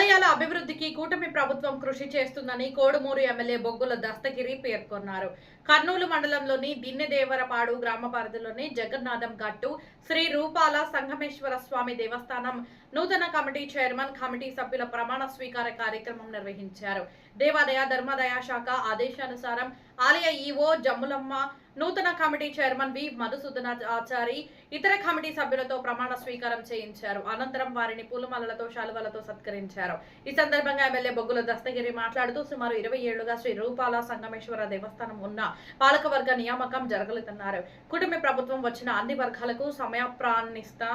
ఆలయాల అభివృద్ధికి కూటమి ప్రభుత్వం కృషి చేస్తుందని కోడుమూరు ఎమ్మెల్యే బొగ్గుల దస్తగిరి పేర్కొన్నారు. కర్నూలు మండలంలోని దిన్నెదేవరపాడు గ్రామ పరిధిలోని జగన్నాథం గట్టు శ్రీ రూపాల సంగమేశ్వర స్వామి దేవస్థానం నూతన కమిటీ చైర్మన్ కమిటీ సభ్యుల ప్రమాణ స్వీకార కార్యక్రమం నిర్వహించారు. దేవాదాయ ధర్మాదాయ శాఖ ఆదేశానుసారం ఆలయ ఈవో జమ్ములమ్మ, నూతన కమిటీ చైర్మన్ వి మధుసూదన ఆచారి ఇతర కమిటీ సభ్యులతో ప్రమాణ స్వీకారం చేయించారు. అనంతరం వారిని పూలమాలలతో శాలువలతో సత్కరించారు. ఈ సందర్భంగా ఎమ్మెల్యే బొగ్గుల దస్తగిరి మాట్లాడుతూ సుమారు 20 ఏళ్లుగా శ్రీ రూపాల సంగమేశ్వర దేవస్థానం ఉన్న పాలకవర్గ నియామకం జరగలేదన్నారు. కుటుంబ ప్రభుత్వం వచ్చిన అన్ని వర్గాలకు సమయప్రాణిస్తా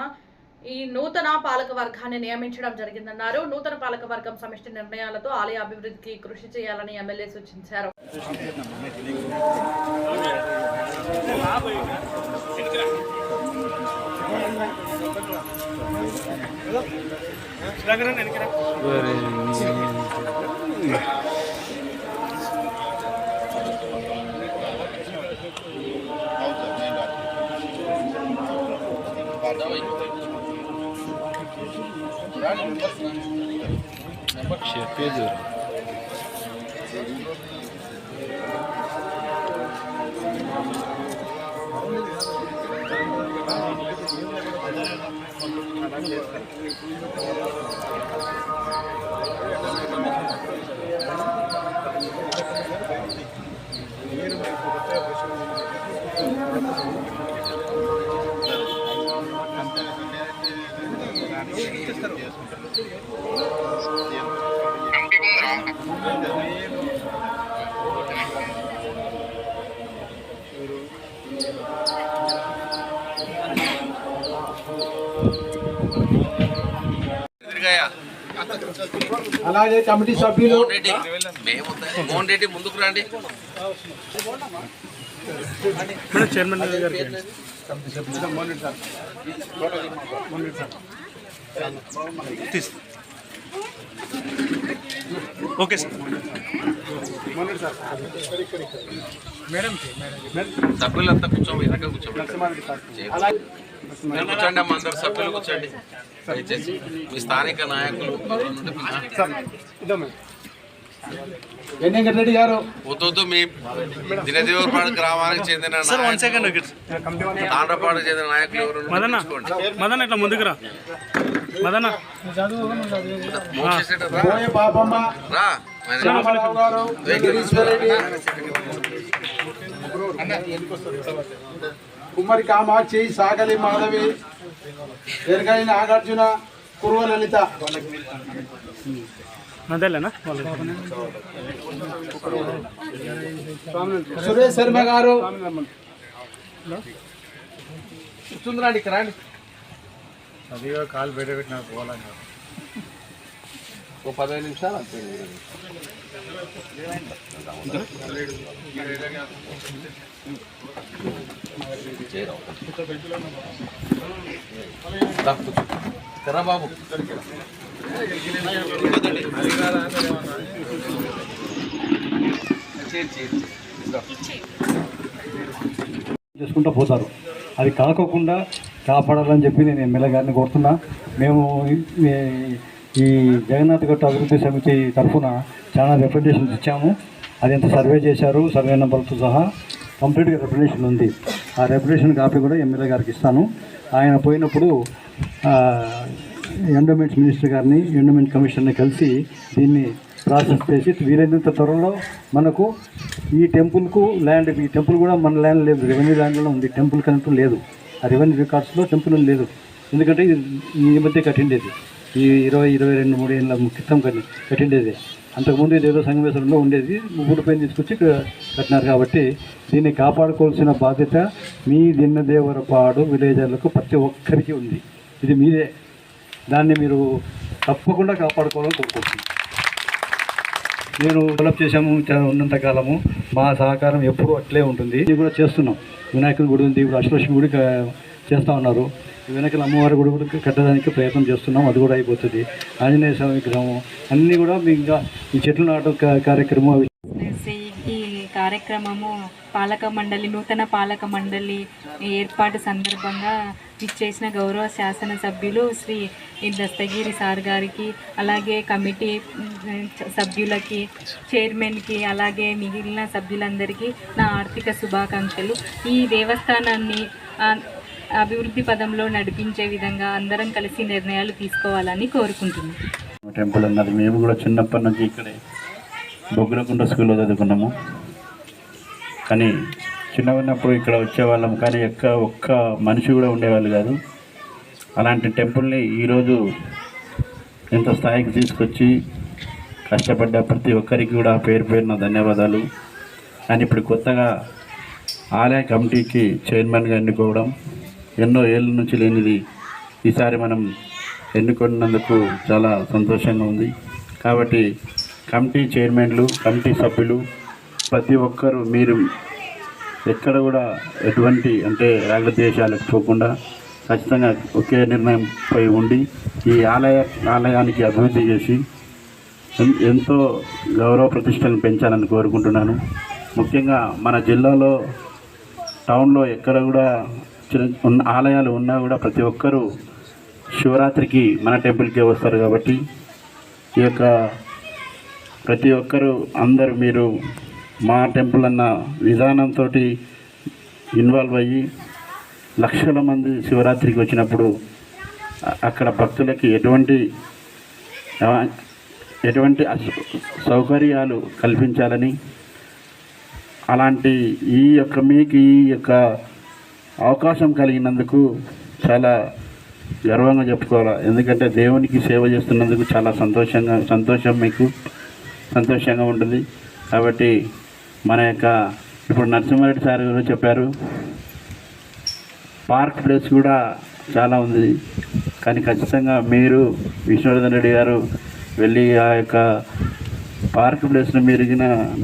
ఈ నూతన పాలక వర్గాన్ని నియమించడం జరిగిందన్నారు. నూతన పాలక వర్గం సమిష్టి నిర్ణయాలతో ఆలయ అభివృద్ధికి కృషి చేయాలని ఎమ్మెల్యే సూచించారు. చెప్పేది అలాగే కమిటీ సభ్యులు మోహన్ రెడ్డి ముందుకు రండి. చైర్మన్ గారికి ఓకే సార్. సభ్యులంతా కూర్చోండి, వెనక కూర్చోండి. కూర్చోండి అమ్మ, అందరు సభ్యులు కూర్చోండి. దయచేసి మీ స్థానిక నాయకులు రెడ్డి గారు వద్దు. మీ దినదేవరపాడు గ్రామానికి చెందిన తాండ్రపాడుకు చెందిన నాయకులు ఎవరు మదన ఇట్లా ముందుకు రా. మదన రా. కుమ్మరి కామాక్షి, సాగలి మాధవి, ఎరగలి నాగార్జున, కుర్వ లలిత, సురేష్ శర్మ గారు కూర్చుందిరాండి, ఇక్కడ రండి. అదిగా కాలు బయట పెట్టిన పోవాలని ఓ 15 నిమిషాలు అంతే. బాబు చేసుకుంటూ పోతారు. అది కాకోకుండా కాపాడాలని చెప్పి నేను ఎమ్మెల్యే గారిని కోరుతున్నా. మేము ఈ జగన్నాథ్ గట్టు అభివృద్ధి సమితి తరఫున చాలా రిప్రజెంటేషన్స్ ఇచ్చాము. అది ఎంత సర్వే చేశారు, సర్వే నెంబర్తో సహా కంప్లీట్గా రిప్రజెంటేషన్ ఉంది. ఆ రిప్రజెంటేషన్ కాపీ కూడా ఎమ్మెల్యే గారికి ఇస్తాను. ఆయన పోయినప్పుడు ఎండోమెంట్స్ మినిస్టర్ గారిని, ఎండోమెంట్ కమిషనర్ని కలిసి దీన్ని ప్రాసెస్ చేసి వీలైనంత త్వరలో మనకు ఈ టెంపుల్కు ల్యాండ్, ఈ టెంపుల్ కూడా మన ల్యాండ్ లేదు, రెవెన్యూ ల్యాండ్లో ఉంది. టెంపుల్ కనుక లేదు, ఆ రెవెన్యూ రికార్డ్స్లో టెంపుల్ లేదు. ఎందుకంటే ఇది ఈ మధ్య కట్టిండేది, ఈ 20-23 ఏళ్ళ క్రితం కట్టిండేది. అంతకుముందు ఇదేదో సంగమేశ్వరంలో ఉండేది, ఊడిపోయిన తీసుకొచ్చి కట్టినారు. కాబట్టి దీన్ని కాపాడుకోవాల్సిన బాధ్యత మీ దిన్నదేవరపాడు విలేజర్లకు ప్రతి ఒక్కరికి ఉంది. ఇది మీదే, దాన్ని మీరు తప్పకుండా కాపాడుకోవాలని కోరుకుంటున్నాను. నేను డెవలప్ చేసాము ఉన్నంతకాలము మా సహకారం ఎప్పుడూ అట్లే ఉంటుంది. ఇది కూడా చేస్తున్నాం. వినాయకుడి గుడి ఉంది, ఇప్పుడు అష్టలక్ష్మి గుడి చేస్తూ ఉన్నారు. వెనకల అమ్మవారి గుడి కూడా కట్టడానికి ప్రయత్నం చేస్తున్నాం, అది కూడా అయిపోతుంది. ఆంజనేయ స్వామి విగ్రహం అన్నీ కూడా ఇంకా ఈ చెట్లు నాటు కార్యక్రమం ఈ కార్యక్రమము నూతన పాలక మండలి ఏర్పాటు సందర్భంగా ఇచ్చేసిన గౌరవ శాసనసభ్యులు శ్రీ దస్తగిరి సార్ గారికి, అలాగే కమిటీ సభ్యులకి, చైర్మన్కి, అలాగే మిగిలిన సభ్యులందరికీ నా ఆర్థిక శుభాకాంక్షలు. ఈ దేవస్థానాన్ని అభివృద్ధి పదంలో నడిపించే విధంగా అందరం కలిసి నిర్ణయాలు తీసుకోవాలని కోరుకుంటున్నాను. టెంపుల్ అన్నది మేము కూడా చిన్నప్పటి నుంచి ఇక్కడే బొగ్గులకుంట స్కూల్లో చదువుకున్నాము. కానీ చిన్నగా ఉన్నప్పుడు ఇక్కడ వచ్చేవాళ్ళం, కానీ ఒక్క మనిషి కూడా ఉండేవాళ్ళు కాదు. అలాంటి టెంపుల్ని ఈరోజు ఎంత స్థాయికి తీసుకొచ్చి కష్టపడ్డ ప్రతి ఒక్కరికి కూడా పేరు పేరున ధన్యవాదాలు. కానీ ఇప్పుడు కొత్తగా ఆలయ కమిటీకి చైర్మన్గా ఎన్నుకోవడం ఎన్నో ఏళ్ళ నుంచి లేనిది ఈసారి మనం ఎన్నుకున్నందుకు చాలా సంతోషంగా ఉంది. కాబట్టి కమిటీ చైర్మన్లు, కమిటీ సభ్యులు ప్రతి ఒక్కరూ మీరు ఎక్కడ కూడా ఎటువంటి రాగద్వేషాలకు పోకుండా ఖచ్చితంగా ఒకే నిర్ణయంపై ఉండి ఈ ఆలయానికి అభివృద్ధి చేసి ఎంతో గౌరవ ప్రతిష్టలను పెంచాలని కోరుకుంటున్నాను. ముఖ్యంగా మన జిల్లాలో టౌన్లో ఎక్కడ కూడా ఉన్న ఆలయాలు ఉన్నా కూడా ప్రతి ఒక్కరూ శివరాత్రికి మన టెంపుల్కే వస్తారు. కాబట్టి ఈ యొక్క ప్రతి ఒక్కరూ అందరూ మీరు మా టెంపుల్ అన్న విధానంతో ఇన్వాల్వ్ అయ్యి లక్షల మంది శివరాత్రికి వచ్చినప్పుడు అక్కడ భక్తులకి ఎటువంటి సౌకర్యాలు కల్పించాలని, అలాంటి మీకు ఈ యొక్క అవకాశం కలిగినందుకు చాలా గర్వంగా చెప్పుకోవాలి. ఎందుకంటే దేవునికి సేవ చేస్తున్నందుకు చాలా మీకు సంతోషంగా ఉంటుంది. కాబట్టి మన యొక్క ఇప్పుడు నరసింహారెడ్డి సార్ గారు చెప్పారు, పార్క్ ప్లేస్ కూడా చాలా ఉంది. కానీ ఖచ్చితంగా మీరు విష్ణువర్ధన్ రెడ్డి గారు వెళ్ళి ఆ యొక్క పార్క్ ప్లేస్ను మీరు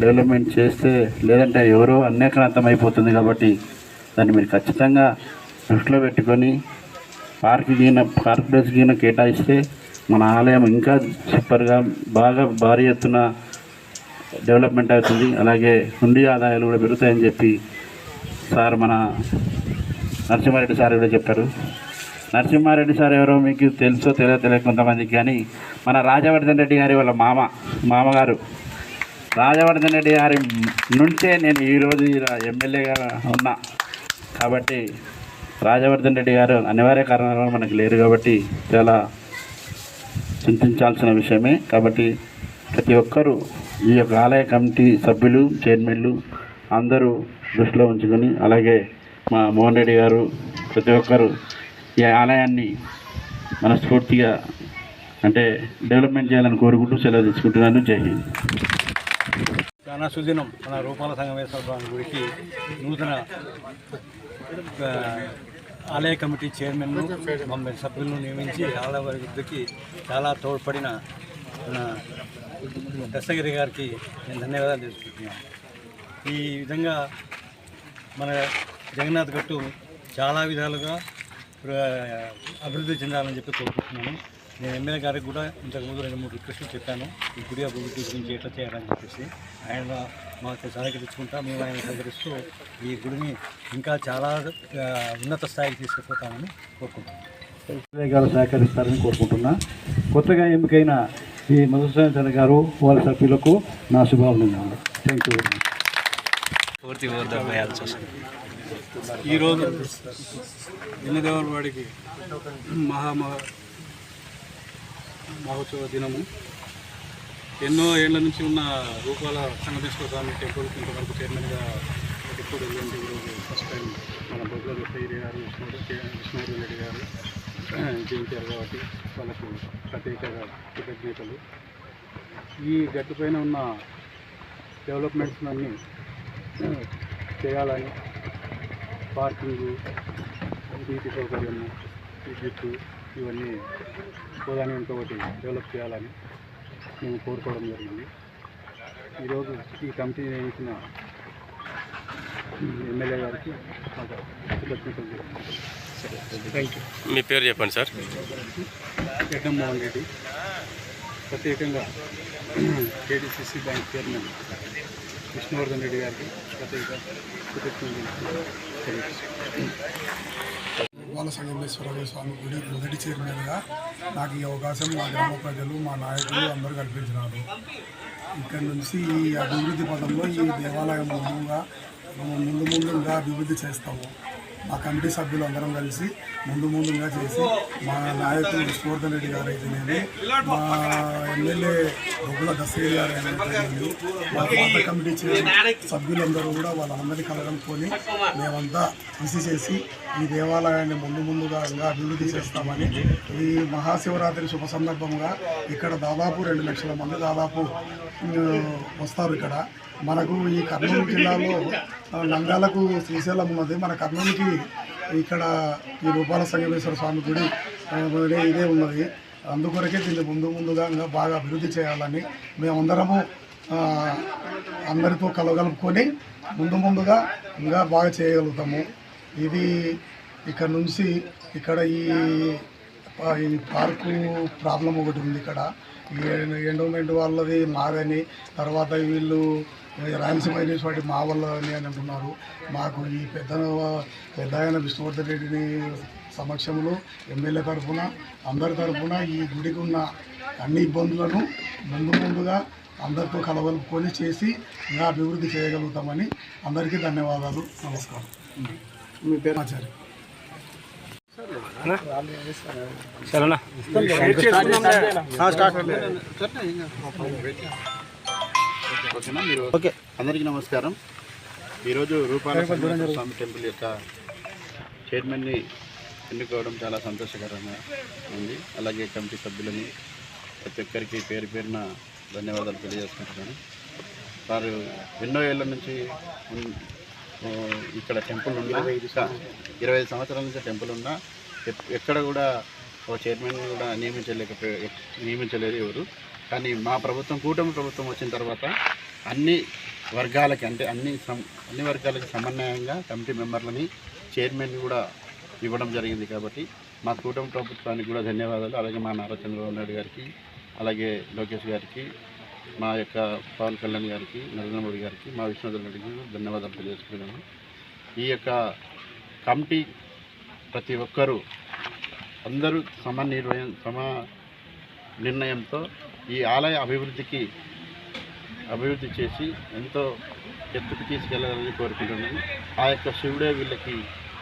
డెవలప్మెంట్ చేస్తే, లేదంటే ఎవరో అన్యక్రాంతం అయిపోతుంది. కాబట్టి దాన్ని మీరు ఖచ్చితంగా దృష్టిలో పెట్టుకొని పార్క్ ప్లేస్ కేటాయిస్తే మన ఆలయం ఇంకా సూపర్గా బాగా భారీ ఎత్తున డెవలప్మెంట్ అవుతుంది. అలాగే హుండీ ఆదాయాలు కూడా పెరుగుతాయని చెప్పి సార్ మన నరసింహారెడ్డి సార్ కూడా చెప్పారు. నరసింహారెడ్డి సార్ ఎవరో మీకు తెలుసో తెలియదు కొంతమందికి, కానీ మన రాజవర్ధన్ రెడ్డి గారి వాళ్ళ మామగారు రాజవర్ధన్ రెడ్డి గారి నుంచే నేను ఈరోజు ఎమ్మెల్యేగా ఉన్నా. కాబట్టి రాజవర్ధన్ రెడ్డి గారు అనివార్య కారణాల వల్ల మనకు లేరు. కాబట్టి చాలా చింతించాల్సిన విషయమే. కాబట్టి ప్రతి ఒక్కరూ ఈ యొక్క ఆలయ కమిటీ సభ్యులు, చైర్మన్లు అందరూ దృష్టిలో ఉంచుకొని, అలాగే మా మోహన్ రెడ్డి గారు ప్రతి ఒక్కరూ ఈ ఆలయాన్ని మనస్ఫూర్తిగా డెవలప్మెంట్ చేయాలని కోరుకుంటూ సెలవు తీసుకుంటున్నాను. జై హింద్. చాలా సుదినం మన రూపాల సంగమేశ్వర స్వామి గుడికి నూతన ఆలయ కమిటీ చైర్మన్ను మమ్మల్ని సభ్యులను నియమించి ఆలయ అభివృద్ధికి చాలా తోడ్పడిన దస్తగిరి గారికి నేను ధన్యవాదాలు తెలుసుకుంటున్నాను. ఈ విధంగా మన జగన్నాథ్ గట్టు చాలా విధాలుగా అభివృద్ధి చెందాలని చెప్పి కోరుకుంటున్నాను. నేను ఎమ్మెల్యే గారికి కూడా ఇంతకుముందు 2-3 రిక్వెస్ట్లు చెప్పాను, ఈ గుడి అభివృద్ధి గురించి ఎట్లా చేయాలని చెప్పేసి. ఆయన మాకు సహకరించుకుంటా, మేము ఆయన సహకరిస్తూ ఈ గుడిని ఇంకా చాలా ఉన్నత స్థాయికి తీసుకుపోతామని కోరుకుంటున్నాను. ఎమ్మెల్యే గారు సహకరిస్తారని కోరుకుంటున్నా. కొత్తగా ఎన్నికైన ఈ మధుసూదన్ గారు వాళ్ళ సభ్యులకు నా శుభాభినందనలు. Thank you very much. ఈరోజు దినదేవరవాడికి మహోత్సవ దినము. ఎన్నో ఏళ్ల నుంచి ఉన్న రూపాల సంగమేశ్వర స్వామి టెంపుల్కి ఇంతవరకు చైర్మన్గా ఎప్పుడు వెళ్ళండి. ఈరోజు ఫస్ట్ టైం మన బొగ్గుల దస్తగిరి గారు, విష్ణువర్ధన్ రెడ్డి గారు జయించారు. కాబట్టి వాళ్ళకు ప్రత్యేకంగా కృతజ్ఞతలు. ఈ గట్టుపైన ఉన్న డెవలప్మెంట్స్ అన్నీ చేయాలని, పార్కింగు, నీటి సౌకర్యము, విద్యుత్తు ఇవన్నీ ప్రధాని ఇంకొకటి డెవలప్ చేయాలని మేము కోరుకోవడం జరిగింది. ఈరోజు ఈ కమిటీ నియమించిన ఎమ్మెల్యే గారికి కృతజ్ఞతలు. మీ పేరు చెప్పండి సార్. జగన్మోహన్ రెడ్డి. ప్రత్యేకంగా KDCC bank chairman Vishnuvardhan Reddy గారికి ప్రత్యేక కృతజ్ఞతలు తెలియజేస్తున్నాను. బాల సంగమేశ్వర స్వామి గుడి మొదటి చైర్మన్గా నాకు ఈ అవకాశం మా గ్రామ ప్రజలు మా నాయకులు అందరూ కల్పించినారు. ఇక్కడ నుంచి ఈ అభివృద్ధి పదంలో ఈ దేవాలయం ముందుగా అభివృద్ధి చేస్తాము. మా కమిటీ సభ్యులు అందరం కలిసి ముందుగా చేసి మా నాయకులు విష్ణువర్ధన్ రెడ్డి గారు అయితేనేది, మా ఎమ్మెల్యే బొగ్గుల దస్తగిరి గారు అయితేనేది, మా పాత కమిటీ సభ్యులందరూ కూడా వాళ్ళందరినీ కలగలుపుకొని మేమంతా కృషి చేసి ఈ దేవాలయాన్ని ముందుగా అభివృద్ధి చేస్తామని, ఈ మహాశివరాత్రి శుభ సందర్భంగా ఇక్కడ దాదాపు 2 లక్షల మంది దాదాపు వస్తారు. ఇక్కడ మనకు ఈ కర్నూలు జిల్లాలో నంద్యాలకు శ్రీశైలం ఉన్నది, మన కర్నూలుకి ఇక్కడ ఈ రూపాల సంగమేశ్వర స్వామి గుడి ఇదే ఉన్నది. అందుకొరకే దీన్ని ముందుగా బాగా అభివృద్ధి చేయాలని మేమందరము అందరితో కలగలుపుకొని ముందుగా ఇంకా బాగా చేయగలుగుతాము. ఇది ఇక్కడ నుంచి ఇక్కడ ఈ పార్కు ప్రాబ్లం ఒకటి ఉంది. ఇక్కడ ఎండోమెంట్ వాళ్ళది మాదని, తర్వాత వీళ్ళు రాయలసీమ యూనివర్సిటీ మా వాళ్ళని అని అంటున్నారు. మాకు ఈ పెద్ద ఆయన విష్ణువర్ధన్ రెడ్డిని సమక్షంలో ఎమ్మెల్యే తరఫున అందరి తరఫున ఈ గుడికి ఉన్న అన్ని ఇబ్బందులను ముందుగా అందరితో కలవలుపుకొని చేసి ఇంకా అభివృద్ధి చేయగలుగుతామని అందరికీ ధన్యవాదాలు. నమస్కారం. మీ పేరు ఆచార్య. సరేనా? ఓకేనా? మీరు ఓకే. అందరికీ నమస్కారం. ఈరోజు రూపాల సంగమేశ్వర స్వామి టెంపుల్ యొక్క చైర్మన్ని ఎన్నుకోవడం చాలా సంతోషకరంగా ఉంది. అలాగే కమిటీ సభ్యులని ప్రతి ఒక్కరికి పేరున ధన్యవాదాలు తెలియజేసుకుంటున్నాను. వారు ఎన్నో ఏళ్ళ నుంచి ఇక్కడ టెంపుల్ ఉన్నా, 25 సంవత్సరాల నుంచి టెంపుల్ ఉన్నా ఎక్కడ కూడా ఒక చైర్మన్ కూడా నియమించలేదు ఎవరు. కానీ మా ప్రభుత్వం, కూటమి ప్రభుత్వం వచ్చిన తర్వాత అన్ని వర్గాలకి, అంటే అన్ని వర్గాలకి సమన్వయంగా కమిటీ మెంబర్లని, చైర్మన్ కూడా ఇవ్వడం జరిగింది. కాబట్టి మా కూటమి ప్రభుత్వానికి కూడా ధన్యవాదాలు. అలాగే మా నారా చంద్రబాబు నాయుడు గారికి, అలాగే లోకేష్ గారికి, మా యొక్క పవన్ కళ్యాణ్ గారికి, నరేంద్ర మోడీ గారికి, మా విష్ణువర్ధన్ రెడ్డికి ధన్యవాదాలు తెలియజేసుకున్నాను. ఈ యొక్క కమిటీ ప్రతి ఒక్కరూ అందరూ సమ నిర్ణయంతో ఈ ఆలయ అభివృద్ధి చేసి ఎంతో ఎత్తుకు తీసుకెళ్లాలని కోరుకుంటున్నాను. ఆ యొక్క శివుడే వీళ్ళకి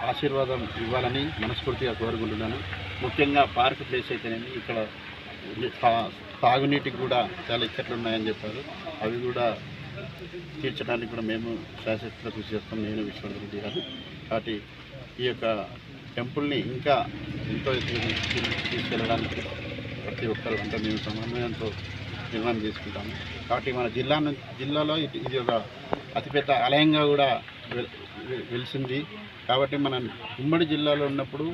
ఆశీర్వాదం ఇవ్వాలని మనస్ఫూర్తిగా కోరుకుంటున్నాను. ముఖ్యంగా పార్క్ ప్లేస్ అయితేనేమి ఇక్కడ తాగునీటికి కూడా చాలా ఇక్కట్లు ఉన్నాయని చెప్పారు. అవి కూడా తీర్చడానికి కూడా మేము శాశ్వతంగా కృషి చేస్తాం, నేను విశ్వనాథ్ రెడ్డి గారు. కాబట్టి ఈ యొక్క టెంపుల్ని ఇంకా ఎంతో తీసుకెళ్ళడానికి ప్రతి ఒక్కరు అంటే మేము సమన్వయంతో నిర్మాణం చేసుకుంటాము. కాబట్టి మన జిల్లాలో ఇది ఒక అతిపెద్ద ఆలయంగా కూడా వెలిసింది. కాబట్టి మన ఉమ్మడి జిల్లాలో ఉన్నప్పుడు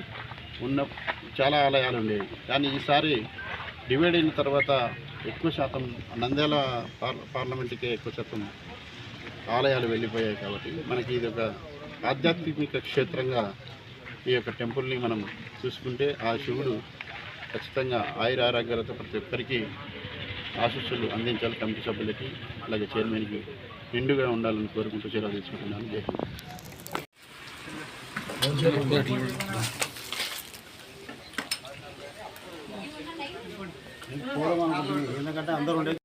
చాలా ఆలయాలు ఉండేవి. కానీ ఈసారి డివైడ్ అయిన తర్వాత ఎక్కువ శాతం నంద్యాల పార్లమెంటుకే ఎక్కువ శాతం ఆలయాలు వెళ్ళిపోయాయి. కాబట్టి మనకి ఇది ఒక ఆధ్యాత్మిక క్షేత్రంగా ఈ యొక్క టెంపుల్ని మనం చూసుకుంటే ఆ శివుడు ఖచ్చితంగా ఆయురారోగ్యాలతో ప్రతి ఒక్కరికి ఆశీస్సులు అందించాలి. కమిటీ సభ్యులకి అలాగే చైర్మన్కి నిండుగా ఉండాలని కోరుకుంటూ సెలవు తీసుకుంటున్నాను. జై హింద్.